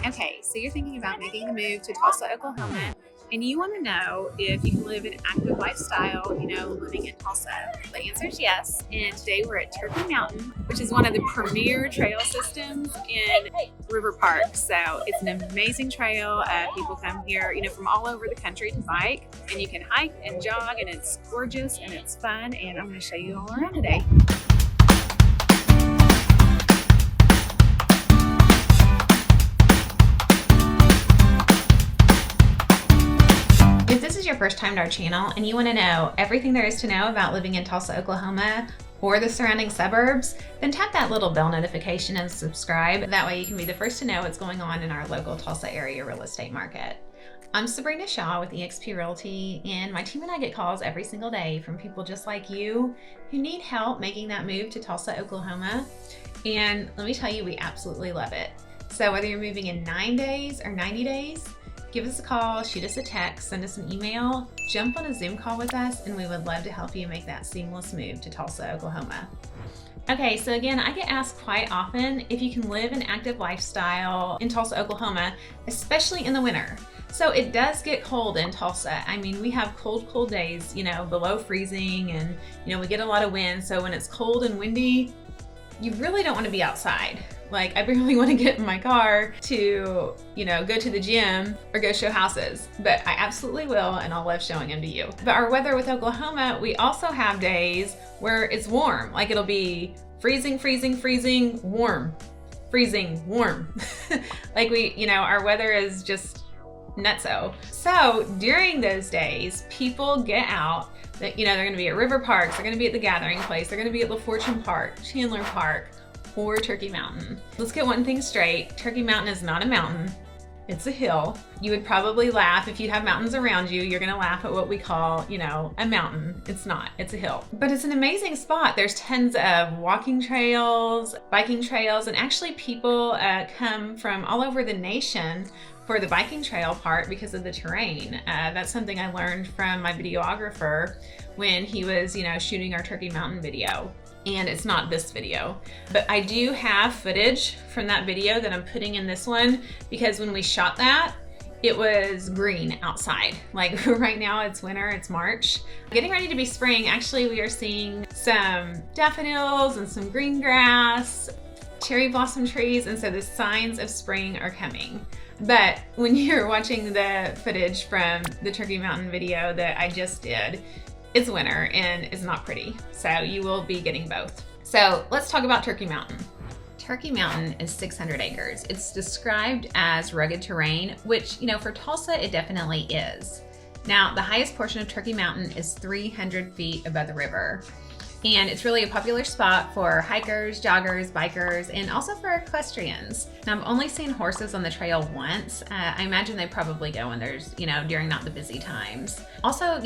Okay, so you're thinking about making the move to Tulsa, Oklahoma, and you want to know if you can live an active lifestyle, living in Tulsa. The answer is yes. And today we're at Turkey Mountain, which is one of the premier trail systems in River Park. So it's an amazing trail. People come here, from all over the country to bike, and you can hike and jog, and it's gorgeous and it's fun. And I'm going to show you all around today. If this is your first time to our channel and you want to know everything there is to know about living in Tulsa, Oklahoma, or the surrounding suburbs, then tap that little bell notification and subscribe. That way you can be the first to know what's going on in our local Tulsa area real estate market. I'm Sabrina Shaw with eXp Realty, and my team and I get calls every single day from people just like you who need help making that move to Tulsa, Oklahoma. And let me tell you, we absolutely love it. So whether you're moving in 9 days or 90 days, give us a call, shoot us a text, send us an email, jump on a Zoom call with us, and we would love to help you make that seamless move to Tulsa, Oklahoma. Okay, so again, I get asked quite often if you can live an active lifestyle in Tulsa, Oklahoma, especially in the winter. So it does get cold in Tulsa. I mean, we have cold days, below freezing, and we get a lot of wind. So when it's cold and windy, you really don't want to be outside. Like, I barely want to get in my car to, go to the gym or go show houses, but I absolutely will, and I'll love showing them to you. But our weather with Oklahoma, we also have days where it's warm. Like, it'll be freezing, warm, freezing, warm. Like our weather is just nutso. So during those days, people get out. They're going to be at River Parks, they're going to be at the Gathering Place, they're going to be at La Fortune Park, Chandler Park, or Turkey Mountain. Let's get one thing straight. Turkey Mountain is not a mountain. It's a hill. You would probably laugh if you have mountains around you. You're gonna laugh at what we call, a mountain. It's not, it's a hill. But it's an amazing spot. There's tons of walking trails, biking trails, and actually people come from all over the nation for the biking trail part because of the terrain. That's something I learned from my videographer when he was, shooting our Turkey Mountain video. And it's not this video, but I do have footage from that video that I'm putting in this one, because when we shot that, it was green outside. Like right now it's winter, it's March. Getting ready to be spring. Actually, we are seeing some daffodils and some green grass, cherry blossom trees, and so the signs of spring are coming. But when you're watching the footage from the Turkey Mountain video that I just did, it's winter and it's not pretty. So you will be getting both. So let's talk about Turkey Mountain. Turkey Mountain is 600 acres. It's described as rugged terrain, which, for Tulsa, it definitely is. Now, the highest portion of Turkey Mountain is 300 feet above the river. And it's really a popular spot for hikers, joggers, bikers, and also for equestrians. Now, I've only seen horses on the trail once. I imagine they probably go when there's, during not the busy times. Also,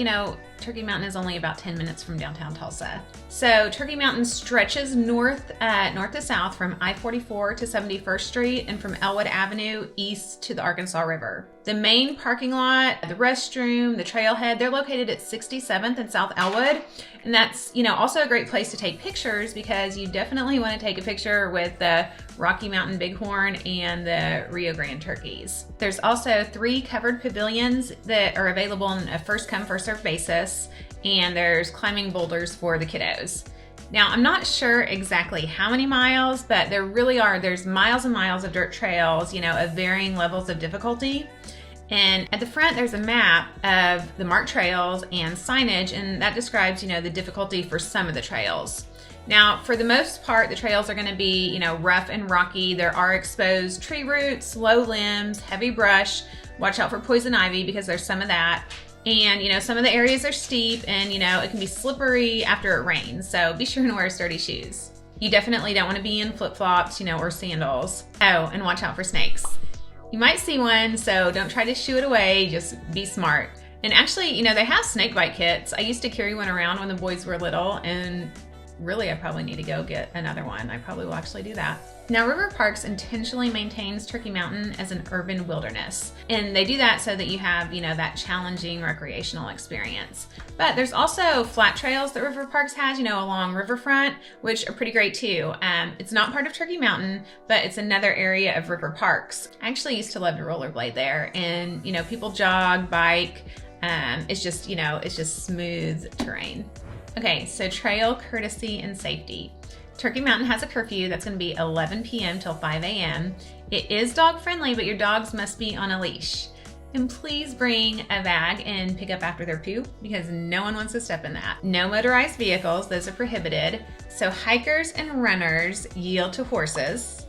Turkey Mountain is only about 10 minutes from downtown Tulsa. So Turkey Mountain stretches north to south from I-44 to 71st Street and from Elwood Avenue east to the Arkansas River. The main parking lot, the restroom, the trailhead, they're located at 67th and South Elwood. And that's, also a great place to take pictures, because you definitely want to take a picture with the Rocky Mountain Bighorn and the Rio Grande turkeys. There's also 3 covered pavilions that are available on a first come, first served basis. And there's climbing boulders for the kiddos. Now, I'm not sure exactly how many miles, but there's miles and miles of dirt trails, of varying levels of difficulty. And at the front, there's a map of the marked trails and signage, and that describes, the difficulty for some of the trails. Now, for the most part, the trails are going to be, rough and rocky. There are exposed tree roots, low limbs, heavy brush. Watch out for poison ivy, because there's some of that. And, some of the areas are steep, and, it can be slippery after it rains. So be sure to wear sturdy shoes. You definitely don't want to be in flip-flops, or sandals. Oh, and watch out for snakes. You might see one, so don't try to shoo it away, just be smart. And actually, they have snake bite kits. I used to carry one around when the boys were little, and really, I probably need to go get another one. I probably will actually do that. Now, River Parks intentionally maintains Turkey Mountain as an urban wilderness. And they do that so that you have, that challenging recreational experience. But there's also flat trails that River Parks has, along riverfront, which are pretty great too. It's not part of Turkey Mountain, but it's another area of River Parks. I actually used to love to rollerblade there, and, people jog, bike. It's just smooth terrain. Okay, so trail courtesy and safety. Turkey Mountain has a curfew that's going to be 11 p.m. till 5 a.m. It is dog friendly, but your dogs must be on a leash. And please bring a bag and pick up after their poop, because no one wants to step in that. No motorized vehicles, those are prohibited. So hikers and runners yield to horses.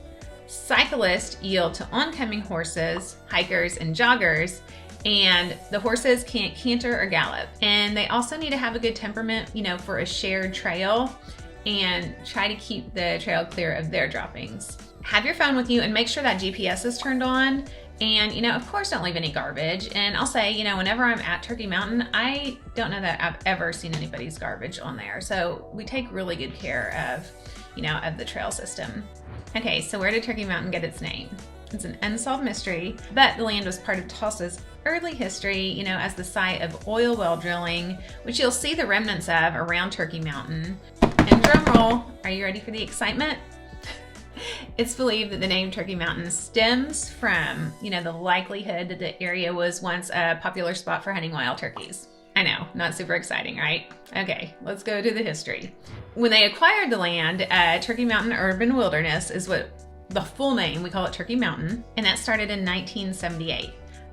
Cyclists yield to oncoming horses, hikers and joggers. And the horses can't canter or gallop. And they also need to have a good temperament, for a shared trail, and try to keep the trail clear of their droppings. Have your phone with you and make sure that GPS is turned on. And, of course, don't leave any garbage. And I'll say, whenever I'm at Turkey Mountain, I don't know that I've ever seen anybody's garbage on there. So we take really good care of, of the trail system. Okay, so where did Turkey Mountain get its name? It's an unsolved mystery, but the land was part of Tulsa's early history, as the site of oil well drilling, which you'll see the remnants of around Turkey Mountain. And drum roll, are you ready for the excitement? It's believed that the name Turkey Mountain stems from, the likelihood that the area was once a popular spot for hunting wild turkeys. I know, not super exciting, right? Okay, let's go to the history. When they acquired the land, Turkey Mountain Urban Wilderness is what the full name, we call it Turkey Mountain, and that started in 1978.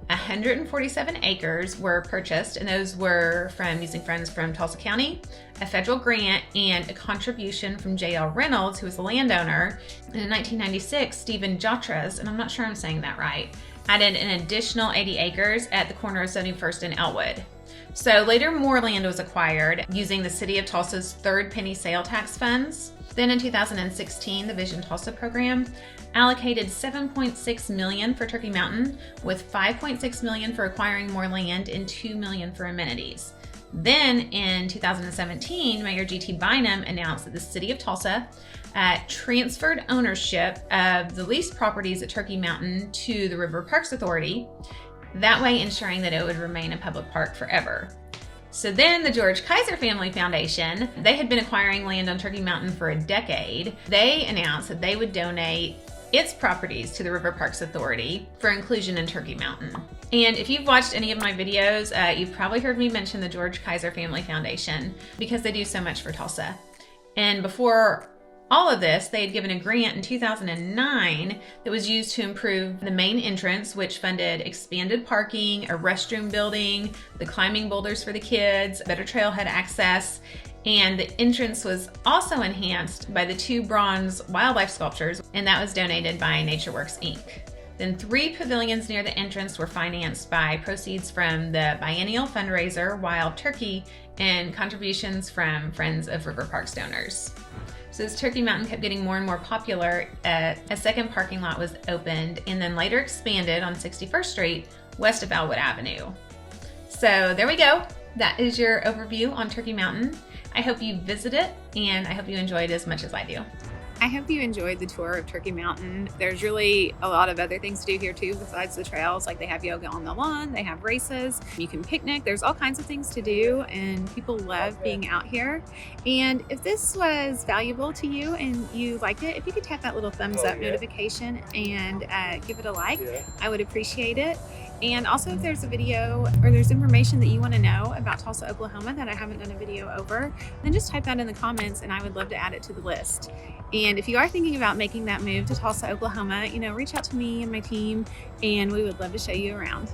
147 acres were purchased, and those were from using funds from Tulsa County, a federal grant, and a contribution from J.L. Reynolds, who was the landowner. And in 1996, Stephen Jotras, and I'm not sure I'm saying that right, added an additional 80 acres at the corner of 71st and Elwood. So later more land was acquired using the City of Tulsa's third penny sale tax funds. Then in 2016, the Vision Tulsa program allocated $7.6 million for Turkey Mountain, with $5.6 million for acquiring more land and $2 million for amenities. Then in 2017, Mayor G.T. Bynum announced that the City of Tulsa transferred ownership of the leased properties at Turkey Mountain to the River Parks Authority, that way ensuring that it would remain a public park forever. So then the George Kaiser Family Foundation, they had been acquiring land on Turkey Mountain for a decade. They announced that they would donate its properties to the River Parks Authority for inclusion in Turkey Mountain. And if you've watched any of my videos, you've probably heard me mention the George Kaiser Family Foundation, because they do so much for Tulsa. And before all of this, they had given a grant in 2009 that was used to improve the main entrance, which funded expanded parking, a restroom building, the climbing boulders for the kids, better trailhead access, and the entrance was also enhanced by the 2 bronze wildlife sculptures, and that was donated by NatureWorks Inc. Then 3 pavilions near the entrance were financed by proceeds from the biennial fundraiser Wild Turkey and contributions from Friends of River Parks donors. So as Turkey Mountain kept getting more and more popular, a second parking lot was opened and then later expanded on 61st Street west of Elwood Avenue. So there we go. That is your overview on Turkey Mountain. I hope you visit it, and I hope you enjoyed it as much as I do. I hope you enjoyed the tour of Turkey Mountain. There's really a lot of other things to do here too besides the trails. Like they have yoga on the lawn, they have races, you can picnic. There's all kinds of things to do, and people love being out here. And if this was valuable to you and you liked it, if you could tap that little thumbs up notification and give it a like, I would appreciate it. And also, if there's a video or there's information that you want to know about Tulsa, Oklahoma that I haven't done a video over, then just type that in the comments and I would love to add it to the list. And if you are thinking about making that move to Tulsa, Oklahoma, reach out to me and my team, and we would love to show you around.